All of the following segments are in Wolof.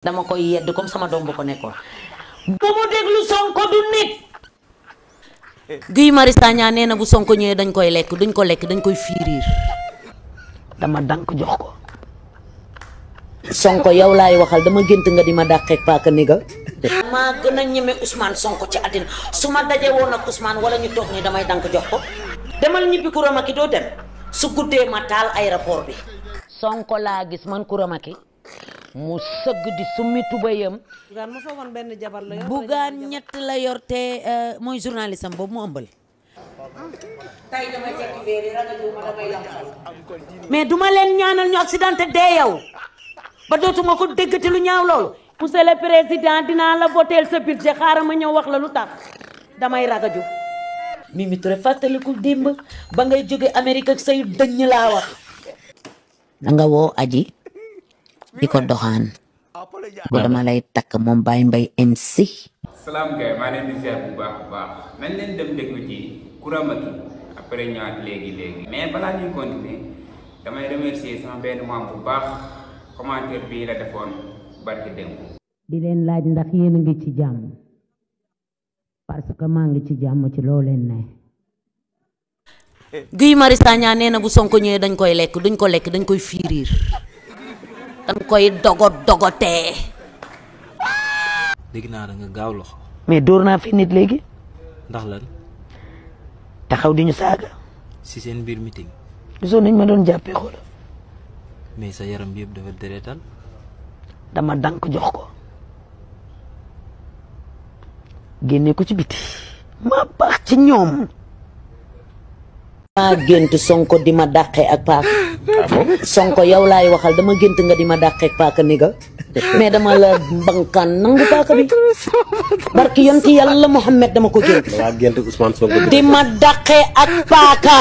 dama koy yedd comme sama doom bu ko nekkoon. bu mu déglu Sonko du nit. Guy Marius Sagna nee na bu Sonko ñëwee dañ koy lekk duñ ko lekk dañ koy fiiriir. dama dank jox ko. Sonko yow laay waxal dama gént nga di ma dàqeeg paaka ni ga. maa gën a ñeme Ousmane Sonko ci àddina su ma daje woon ak Ousmane wala ñu toog nii damay dank jox ko. demal ñibbi Coura Macky doo dem su guddee ma taal aéroport bi. Sonko laa gis man Coura Macky mu sëgg di summi tubayam. Bougane ma foogoon benn jabar la yor. Bougane ñett la yor te mooy journaliste am boobu mu ëmbal. tey damay fekk béeri ragal ma damay lamxal. mais duma leen ñaanal ñu accidenté dee yow ba dootuma ko déggati lu ñaaw loolu. monsieur le président dinaa la voteel sa budget xaaral ma ñëw wax la lu tax damay ragaju. Mimi Touré fàttalikul démb ba ngay jóge Amérique ak say dëññ laa wax. da nga woo aji di ko doxaan bu dama lay takk moom Baye Mbaye MC. salaam gars maa leen di ziar bu baax nañ leen dem déglu ci Coura Macky après ñëwaat léegi mais balaa ñuy continuer damay remercier sama benn membre bu baax commentaire bii la defoon barki démb. di leen laaj ndax yéen a ngi ci jàmm parce que maa ngi ci jàmm ci loo leen ne. Guy Marius Sagna nee na bu Sonko ñëwee dañ koy lekk duñ ko lekk dañ koy fiiriir. dañ koy dogotee. dégg naa da nga gaaw loxo. mais dóor naa fi nit léegi. ndax lan. taxaw di ñu saaga. si seen biir meeting. gisoo nañ ma doon jàppee xoola. mais sa yaram bi yëpp dafa deretal. dama dank jox ko. génne ko ci biti. ma baax ci ñoom. maa gént Sonko di ma dàqee ak paaka. Sonko yow laay waxal dama gént nga di ma dàqee ak paaka ni ga. mais dama la bankaan nangu paaka bi. barki yonti yàlla Muhammad dama ko gént. waa gént Ousmane Sonko di ma dàqee ak paaka.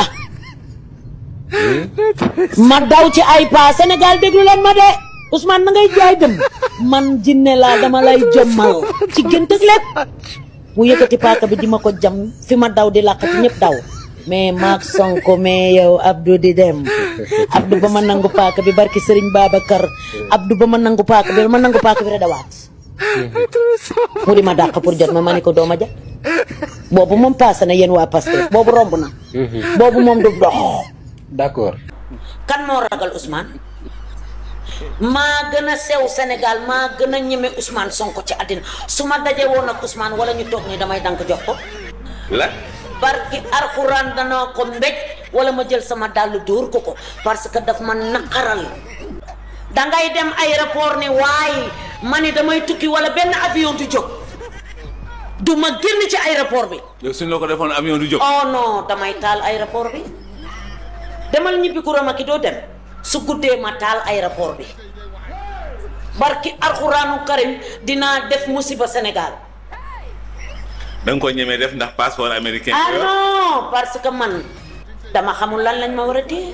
ma daw ci ay paa Sénégal déglu leen ma de Ousmane na ngay jaay dem man jinne laa dama lay jommal ci gént ak lépp mu yëkkati paaka bi di ma ko jam fi ma daw di làqati ñëpp daw mais maak Sonko mais yow Abdou di dem Abdou ba ma nangu paaka bi barki Serigne Babacar Abdou ba ma nangu paaka bi rek dawaat mu di ma dàq pour jot ma ni ko dooma ja boobu moom passé na yéen waa Pastef boobu romb na boobu moom du dox. d'accord. kan moo ragal Ousmane maa gën a sew Sénégal maa gën a ñeme Ousmane Sonko ci àddina su ma daje woon ak Ousmane wala ñu toog nii damay dank jox ko. la. barki Alxuraan danaa ko mbéj wala ma jël sama dàll dóor ko parce que daf ma naqaral. dangay dem aéroport ni waaye ma ni damay tukki wala benn avion du jóg du ma génn ci aéroport bi. yow suñ la ko defoon avion du jóg. oh non damay taal aéroport bi. demal ñibbi Coura Macky doo dem su guddee ma taal aéroport bi barki Alxuraanu Karim dinaa def musiba Sénégal. da nga ko ñemee def ndax passeport américain. ah non parce que man dama xamul lan lañ ma war a téye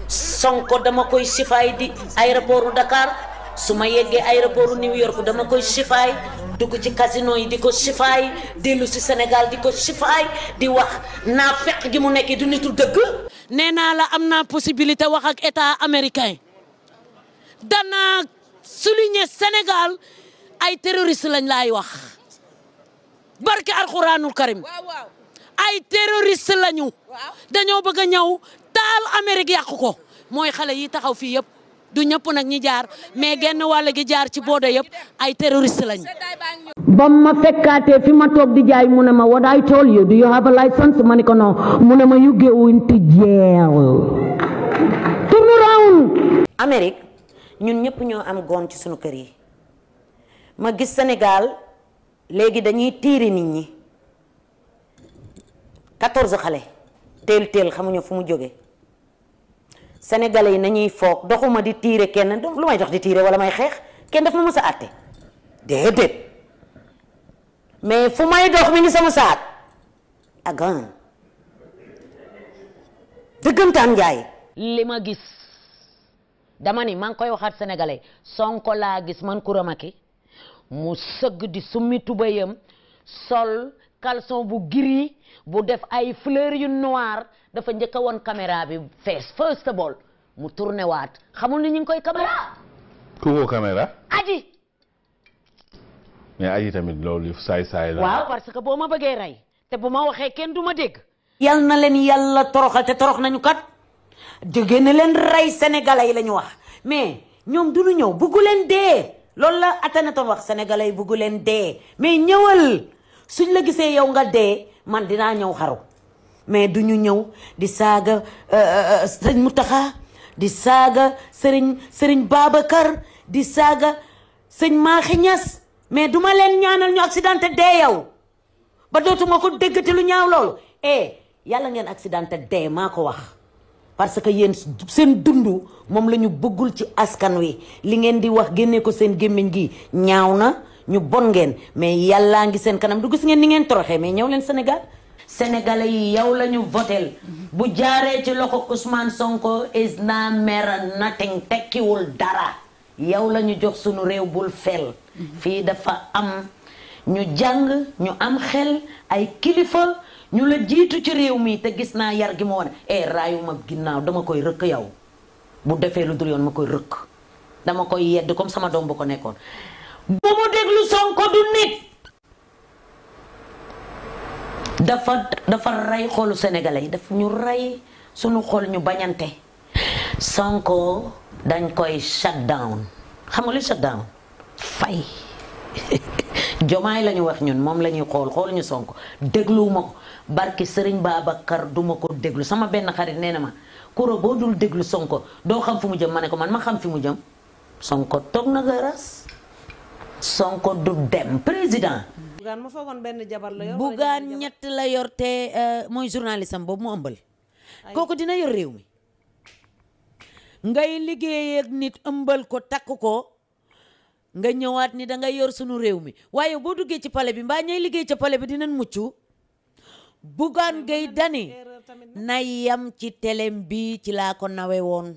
Sonko dama koy sifaay di aéroportu Dakar su ma yeggee aéroportu New York dama koy sifaay dugg ci casino yi di ko sifaay dellu si Sénégal di ko sifaay di wax naa fekk gi mu nekk du nitu dëgg. nee naa la am naa possibilité wax ak état américain danaa souligner Sénégal ay terroriste lañ laay wax barke Alxuraanul Karim ay terroriste lañu dañoo bëgg a ñëw taal Amérique yàqu ko mooy xale yi taxaw fii yëpp du ñëpp nag ñi jaar mais genn wàll gi jaar ci booda yëpp ay terroriste lañu. ba ma fekkaatee fi ma toog di jaay mu ne ma what I told you do you have a license ma ne ko non mu ne ma you going to jail. turn around. Amérique ñun ñëpp ñoo am goon ci sunu kër yi ma gis Sénégal léegi dañuy tiiri nit ñi 14 xale teel xamuñu fu mu jóge sénégalais yi nañuy foog doxuma di tiire kenn lu may dox di tiire wala may xeex kenn daf ma mës a àtte déedéet mais fu may dox mi ngi sama saat agan dëggantaan njaay li ma gis dama ni maa ngi koy waxaat sénégalais Sonko laa gis man Coura Macky mu sëgg di summi tubayam sol caleçon bu gris bu def ay fleurs yu noir dafa njëkk a woon caméra bi first of all mu tourné waat xamul ni ñu ngi koy caméra. ku woo caméra. aji mais aji tamit loolu saay-saay la. waaw parce que boo ma bëggee rey te bu ma waxee kenn du ma dégg. yal na leen yàlla toroxal te torox nañu kat jóge na leen rey sénégalais yi la ñu wax mais ñoom du ñu ñëw buggu leen dee loolu la Akhenaton wax sénégalais yi buggu leen dee mais ñëwal suñ la gisee yow nga dee man dinaa ñëw xaru mais du ñu ñëw di saaga sëñ Mountakha di saaga sëriñ Babacar di saaga sëñ Mahi Niass mais duma leen ñaanal ñu accidenté dee yow ba dootuma ko déggati lu ñaaw loolu yàlla ngeen accidenté dee maa ko wax parce que yéen seen dund moom la ñu bëggul ci askan wi li ngeen di wax génnee ko seen gémmiñ gi ñaaw na ñu bon ngeen mais yàllaa ngi seen kanam du gis ngeen ni ngeen toroxee mais ñëw leen Sénégal sénégalais yi yow la ñu votel bu jaaree ci loxo Ousmane Sonko is na mera nothing tekkiwul dara yow la ñu jox sunu réew bul fel fii dafa am ñu jàng ñu am xel ay kilifa ñu la jiitu ci réew mi te gis naa yar gi ma wane raayuma ginnaaw dama koy rëkk yow bu defee lu dul yoon ma koy rëkk dama koy yedd comme sama doom bu ko nekkoon bu mu déglu Sonko du nit dafa rey xolu sénégalais yi daf ñu rey sunu xol ñu bañante Sonko dañ koy shut down xam nga lu shut down fay jomaay la ñu wax ñun moom la ñuy xool ñu Sonko dégluwuma ko barki Sëriñ Babacar duma ko déglu sama benn xarit nee na ma kuro boo dul déglu Sonko doo xam fi mu jëm ma ne ko man ma xam fi mu jëm Sonko toog na garas Sonko du dem président Bougane ma foogoon benn jabar la yor Bougane ñett la yor te mooy journaliste am boobu mu ëmbal kooku dina yor réew mi ngay liggéey ak nit ëmbal ko takk ko nga ñëwaat ni da nga yor sunu réew mi waaye boo duggee ci palais bi mbaa ñay liggéey ca palais bi dinañ mucc Bougane Gueye Dany na yam ci telem bi ci laa ko nawe woon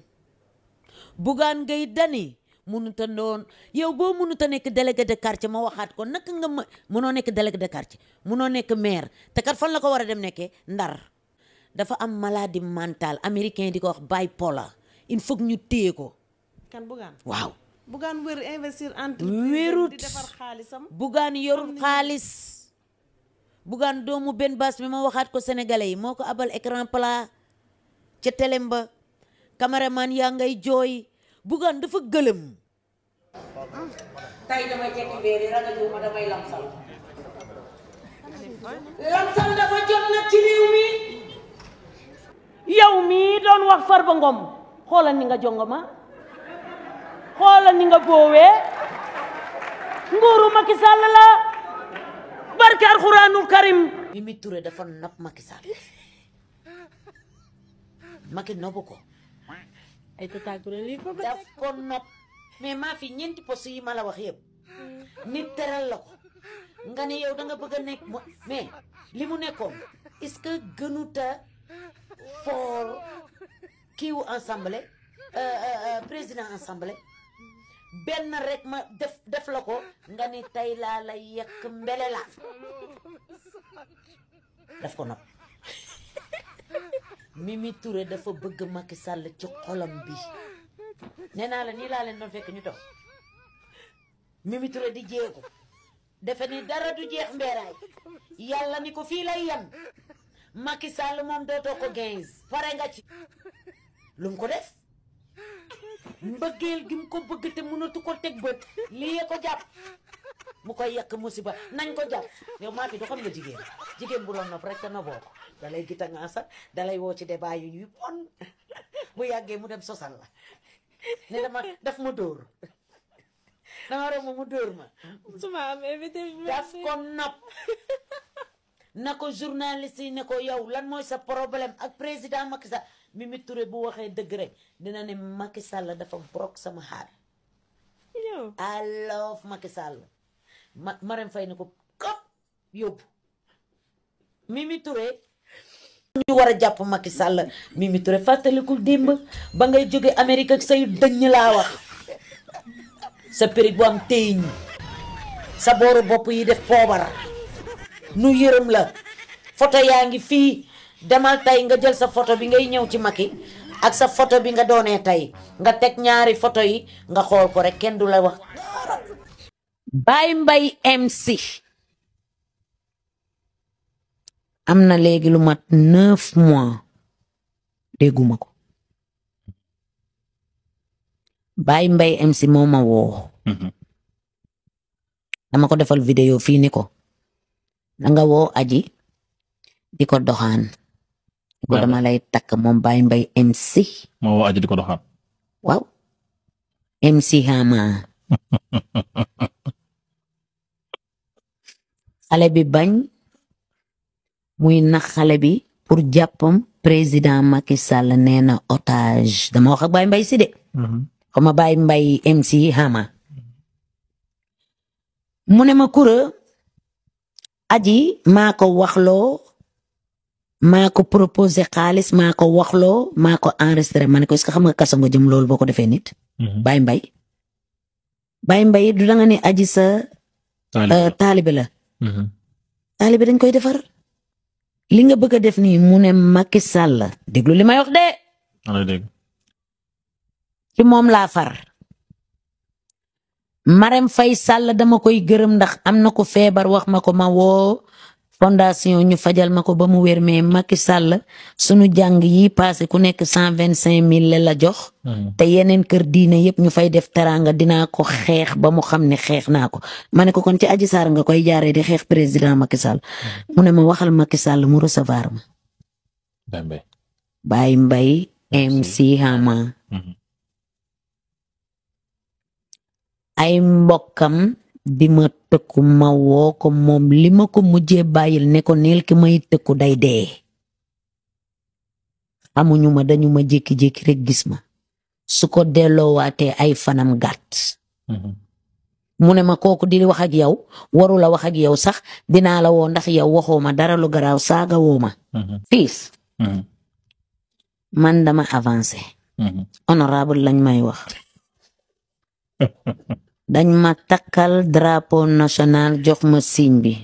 Bougane Gueye Dany mënuta doon yow boo mënuta nekk délégué de quartier ma waxaat ko naka nga mënoo nekk délégué de quartier mënoo nekk maire te kat fan la ko war a dem nekkee Ndar dafa am maladie mentale américain di ko wax bipolar il faut ñu téye ko kan Bougane waaw Bougane wér investir wérut di defar xaalisam Bougane yorul xaalis Bougane doomu benn baas bi ma waxaat ko sénégalais yi moo ko abal écran plat ca telem ba caméraman yaa ngay jooy Bougane dafa gëlëm tay damay tekki beeri ragaju ma damay lamsal dafa jot nag ci réew mi yow mi doon wax Farba Ngom xoolal ni nga jongoma xoolal ni nga boowee nguuru Macky Sall la barke alxuraanul karim Mimi Touré dafa nopp Macky Sall Macky nobbu ko ay tataakure lii ko daf ko nopp mais maa fi ñeenti poste yi ma la wax yëpp nit teral la ko nga ne yow da nga bëgg a nekk mais li mu nekkoon est-ce que gënuta for kiiwu assemblée président assemblée benn rek ma def la ko nga ni tey laa la yekk mbele la daf ko nopp Mimi Touré dafa bëgg Macky Sall ci xolam bi nee naa la nii laa leen doon fekk ñu toog Mimi Touré di jeeku defe ni dara du jeex mbeeraay yàlla ni ko fii lay yem Macky Sall moom dootoo ko 15 pare nga ci lu mu ko def mbëggeel gi mu ko bëgg te mënatu ko teg bët lii ko jàpp mu koy yàq musiba nañ ko jàpp yow maa fi du xam nga jigéen bu la nopp rek te noboo ko dalay gita nga sa dalay woo ci débat yu ñuy bon bu yàggee mu dem sosal la ne daf ma dóor dama romb mu dóor ma suma am invité daf ko nopp na ko journaliste yi ne ko yow lan mooy sa problème ak président Macky Sall Mimi Touré bu waxee dëgg rek dina ne Macky Sall dafa brok sama xaar I love Macky Sall Marème Faye ne ko kop yóbbu Mimi Touré ñu war a jàpp Macky Sall Mimi Touré fàttalikul démb ba ngay jóge Amérique ak say dëñ laa wax sa périg bu am téyiñ sa booru bopp yi def poobar nu yërëm la photo yaa ngi fii demal tey nga jël sa photo bi ngay ñëw ci Macky ak sa photo bi nga doonee tey nga teg ñaari photo yi nga xool ko rek kenn du la wax Baye Mbaye MC am na léegi lu mat 9 mois dégguma ko Baye Mbaye MC moo ma woo dama ko defal vidéo fii ni ko danga woo aji di ko doxaan di ko dama lay takk moom Baye Mbaye MC moo woo aji di ko doxaan waaw MC Hama xale bi bañ muy nax xale bi pour jàppam président Macky Sall nee na otage dama wax ak Baye Mbaye si de xama Baye Mbaye MC Hama mu ne ma kura aji maa ko waxloo maa ko proposé xaalis maa ko waxloo maa ko enregistré ma ne ko est-ce que xam nga kaso nga jëm loolu boo ko defee nit Baye Mbaye du danga ne aji sa taalibe la taalibe dañ koy defar li nga bëgg a def nii mu ne Macky Sall déglu li may wax de ci moom laa far Marème Faye Sall dama koy gërëm ndax am na ko feebar wax ma ko ma woo fondation ñu fajal ma ko ba mu wér mais Macky Sall sunu jàng yi passé ku nekk 125 000 la jox te yeneen kër diine yëpp ñu fay def teranga dinaa ko xeex ba mu xam ne xeex naa ko ma ne ko kon ci Adji Sarr nga koy jaaree di xeex président Macky Sall mu ne ma waxal Macky Sall mu recevoir ma Baye Mbaye MC Hama ay mbokkam bi ma tëkku ma woo ko moom li ma ko mujjee bàyyil ne ko neel ki may tëkku day dee xamuñu ma dañu ma jékki-jékki rek gis ma su ko delloowaatee ay fanam gàtt mu ne ma kooku di wax ak yow waru la wax ak yow sax dinaa la woo ndax yow waxoo ma dara lu garaaw saaga woo ma fiis man dama avancé honorable lañ may wax dañ ma takkal drapeau national jox ma signe bi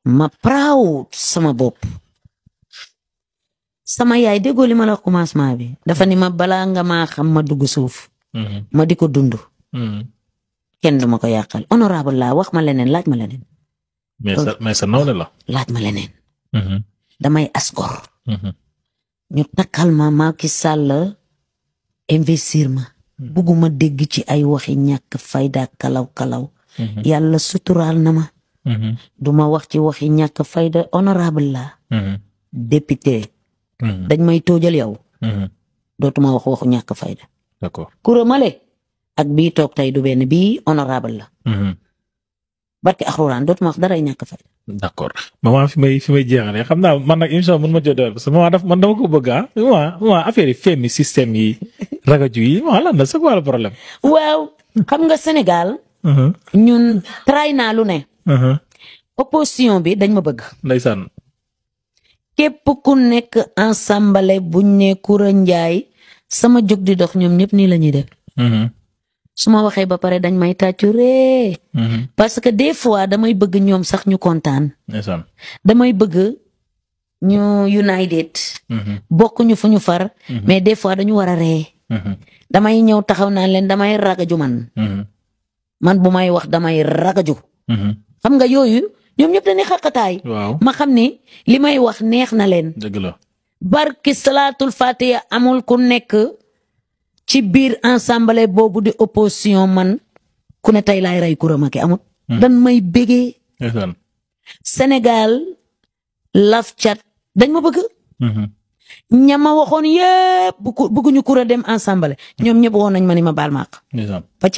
ma proud sama bopp sama yaay déggoo li ma la wax commencement bi dafa ni ma balaa nga maa xam ma dugg suuf ma di ko dund kenn du ma ko yàqal honorable laa wax ma leneen laaj ma leneen mais sa nawle la laaj ma leneen damay asgor ñu takkal ma Macky Sall investir ma bugguma dégg ci ay waxi ñàkk fayda kalaw yàlla suturaal na ma duma wax ci waxi ñàkk fayda honorable la député dañ may toojal yow dootuma wax waxu ñàkk fayda d'accord kuramale ak bii toog tey du benn bii honorable la barke axuraan dootuma wax dara ñàkk fayda d'accord maman fi may jeexale xam naa man nag émission mën ma jëndal parce que maman man dama ko bëgg maman affaire yi femi système yi ragaju yi maman lan la c'est quoi le problème waaw xam nga Sénégal ñun tray naa lu ne opposition bi dañ ma bëgg ndeysaan képp ku nekk ensemble buñ ne Coura Ndiaye sama jóg di dox ñoom ñëpp nii la ñuy def su ma waxee ba pare dañ may tàccu ree parce que des fois damay bëgg ñoom sax ñu kontaan damay bëgg ñu united bokk ñu fu ñu far mais des fois dañu war a ree damay ñëw taxaw naan leen damay ragaju man bu may wax damay ragaju xam nga yooyu ñoom ñëpp dañuy xaqataay ma xam ni li may wax neex na leen dëgg la barki salaatul fatiha amul ku nekk ci biir ensemble boobu di opposition man ku ne tey laay rey Coura Macky amut dan may bégee Sénégal laf cat dañ ma bëgg ñama waxoon yépp bëgguñu Coura dem ensemble ñoom ñëpp woon nañ ma ni ma baal maaq ba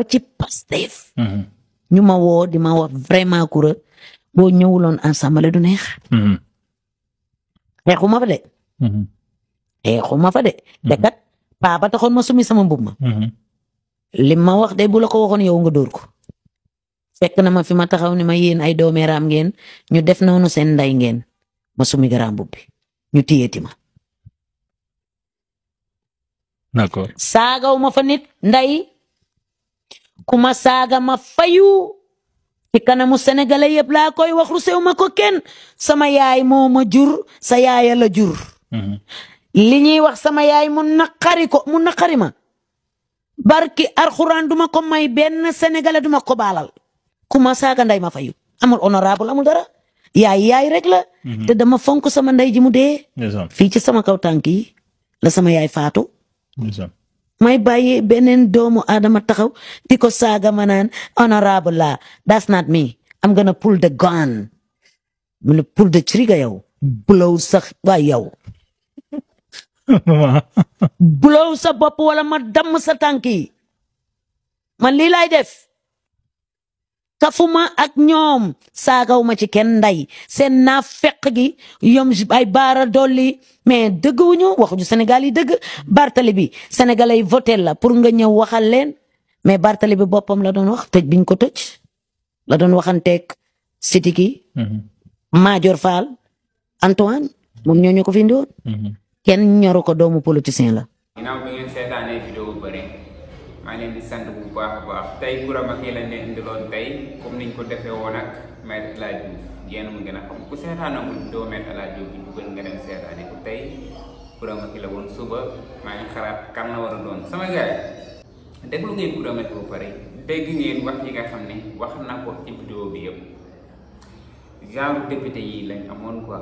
ci Pastef ñu ma woo di ma wax vraiment Coura boo ñëwuloon ensemble du neex xeexuma fa de xeexuma fa de te kat paa ba taxoon ma sumi sama mbub ma li ma wax de bu la ko waxoon yow nga dóor ko fekk na ma fi ma taxaw ni ma yéen ay doomeeraam ngeen ñu def noonu seen nday ngeen ma sumi garaam mbub bi ñu téyeeti ma d'accord saagaw ma fa nit nday ku ma saaga ma fayu ci kanamu sénégalais yëpp laa koy wax rusew ma ko kenn sama yaay moo ma jur sa yaaya la jur li ñuy wax sama yaay mu naqari ma barki alxuraan duma ko may benn sénégalais duma ko baalal ku ma saaga nday ma fayu amul honorable amul dara yaay rek la te dama fonk sama nday ji mu dee fii ci sama kaw tànk yi la sama yaay faatu may bàyyi beneen doomu aadama taxaw di ko saaga ma naan honorable la that's not me I'm gonna pull the gun mu pull the trigger yow blow sax waay yow blow sa bopp wala ma damm sa tànk yi man lii laay def kafuma ak ñoom saagaw ma ci kenn nday seen naa fekk gi yom ay baara dolli mais dëgg wuñu waxuñu Sénégal yi dëgg Bartali bi sénégalais yi voté la pour nga ñëw waxal leen mais Bartali bi boppam la doon wax tëj biñ ko tëj la doon waxanteeg Sidiki Madior Fall Antoine moom ñoo ñu ko fi indiwoon kenn ñoru ko doomu politicien la. ginnaaw bi ngeen seetaanee vidéo bu bëri maa ngi leen di sant bu baax a baax tey Coura Macky lañ leen indiloon tey comme niñ ko defee woon ak Maître El Hadji Diouf yéen mu gën a xam ku seetaanagul vidéo Maître El Hadji Diouf bi dugal nga dem seetaane ko tey Coura Macky la woon suba maa ngi xalaat kan la war a doon sama gars yi déglu ngeen Coura Macky bu pare dégg ngeen wax yi nga xam ne wax na ko ci vidéo bi yëpp genre député yi lañ amoon quoi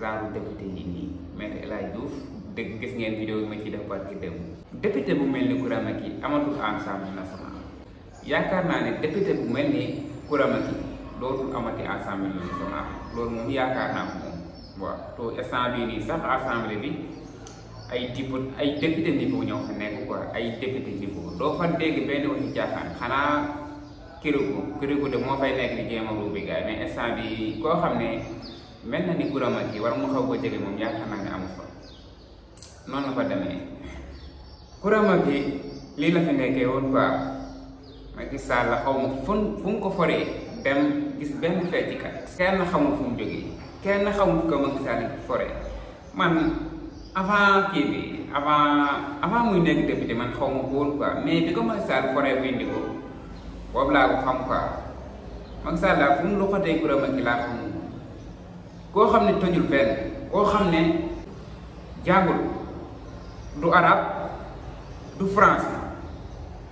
genre député yi nii Maître El Hadji Diouf dégg gis ngeen vidéo yi ma ci def barki dem député bu mel ni Coura Macky amatul Assemblée nationale yaakaar naa ne député bu mel ni Coura Macky dootul amati Assemblée nationale loolu moom yaakaar naa ko moom waaw to instant bii nii sax assemblée bi ay député niveau ñoo fa nekk quoi ay député niveau doo fa dégg benn waxi caaxaan xanaa kiriku de moo fay nekk di jéem a ruubi gaay mais instant bi koo xam ne mel na ni Coura Macky war mu xaw ko jege moom yaakaar naa ne amu fa noonu la fa demee Coura Macky lii la fi nekkee woon quoi Macky Sall la xaw ma fu mu ko foree dem gis benn feccikat kenn xamul fu mu jógee kenn xamul fu ko Macky Sall foree man avant kii bi avant muy nekk député man xaw ma ko woon quoi mais bi ko Macky Sall foree bu indi ko boobu laa ko xam quoi Macky Sall la fu mu loxotee Coura Macky laa xam koo xam ne tojul fenn koo xam ne jàngul du arab du français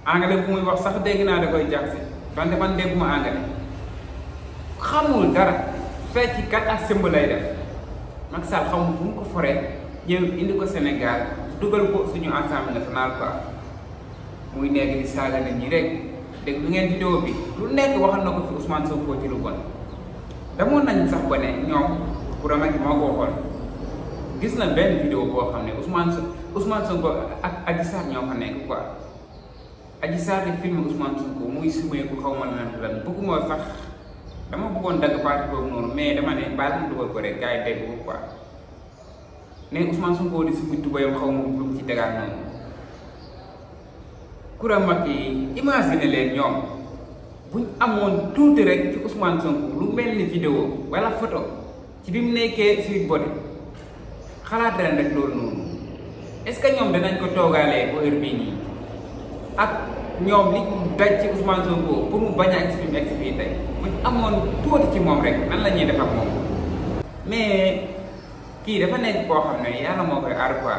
anglais bu muy wax sax dégg naa da koy jaxase wante man dégguma anglais xamul dara fecc kat ak sëmb lay def Macky Sall xamul fu mu ko foree ñëw indi ko Sénégal dugal ko suñu Assemblée nationale quoi muy nekk di saaga nit ñi rek dégg lu ngeen vidéo bi lu nekk waxal na ko fi Ousmane Sonko ci lu bon demoon nañ sax ba ne ñoom Coura Macky moo ko waxoon gis na benn vidéo boo xam ne Ousmane Sonko ak Adji Sarr ñoo fa nekk quoi Adji Sarr di film Ousmane Sonko muy sumeeku xaw ma lan bëgguma sax dama bëggoon dagg parti boobu noonu mais dama ne baal ma dugal ko rek gars yi dégg ko quoi ne Ousmane Sonko di sumi tubayam xaw ma lu mu ci tegaat noonu Coura Macky imagine leen ñoom buñ amoon tuuti rek ci Ousmane Sonko lu mel ni vidéo wala photo ci bi mu nekkee Sweet Beauté xalaat ren rek loolu noonu est-ce que ñoom danañ ko toogaalee ba heure bii nii ak ñoom li daj ci Ousmane Sonko pour mu bañ a egsi fii tey buñ amoon tuuti ci moom rek nan la ñuy def ak moom mais kii dafa nekk koo xam ne yàlla moo koy aar quoi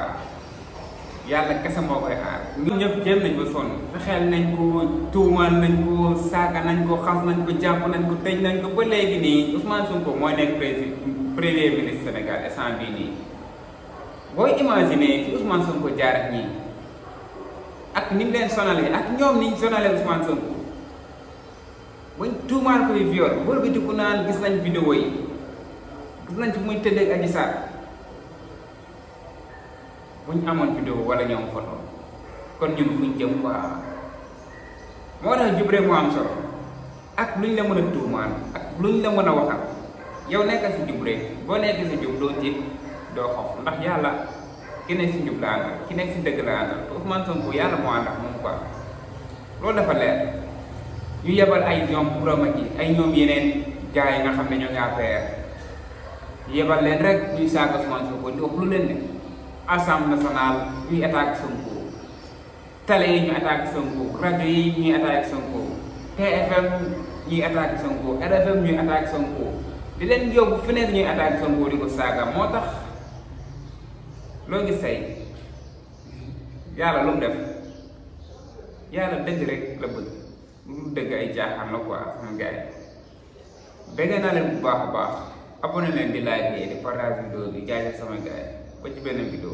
yàlla kese moo koy aar. ñun ñëpp jéem nañ ba sonn fexeel nañ ko tuumaal nañ ko saaga nañ ko xas nañ ko jàpp nañ ko tëj nañ ko ba léegi nii Ousmane Sonko mooy nekk premier ministre Sénégal instant bii nii. booy imaginer fi Ousmane Sonko jaar ak ñii ak ni mu leen sonalee ak ñoom ni ñu sonalee Ousmane Sonko bañ tuumaal ko fi viol wër bi di ko naan gis nañ vidéo yi gis nañ fi muy tëddee ak Adji Sarr buñ amoon vidéo wala ñoom photo kon ñun fuñ jëm quoi moo tax jub rek moo am solo ak luñ la mën a tuumaal ak luñ la mën a waxal yow nekkal si jub rek boo nekkee si jub doo tiit doo xof ndax yàlla ki nekk si njub la àndal ki nekk si dëgg la àndal te Ousmane Sonko yàlla moo ànd ak moom quoi loolu dafa leer ñu yebal ay ñoom Coura Macky ay ñoom yeneen gars yi nga xam ne ñoo ngi APR yebal leen rek ñuy saaga Ousmane Sonko di wax lu leen ne Assemblée nationale ñuy attaque Sonko télé yi ñu attaque Sonko rajo yi ñuy attaque Sonko TFM ñuy attaque Sonko RFM ñuy attaque Sonko di leen yóbbu fu nekk ñuy attaque Sonko di ko saaga moo tax loo gis say yàlla lu mu def yàlla dëgg rek la bëgg mu dëgg ay jaaxaan la quoi sama gars yi bëgg naa leen bu baax a baax abonné leen di like di partage vidéo bi jaajëf sama gars yi ba ci benn vidéo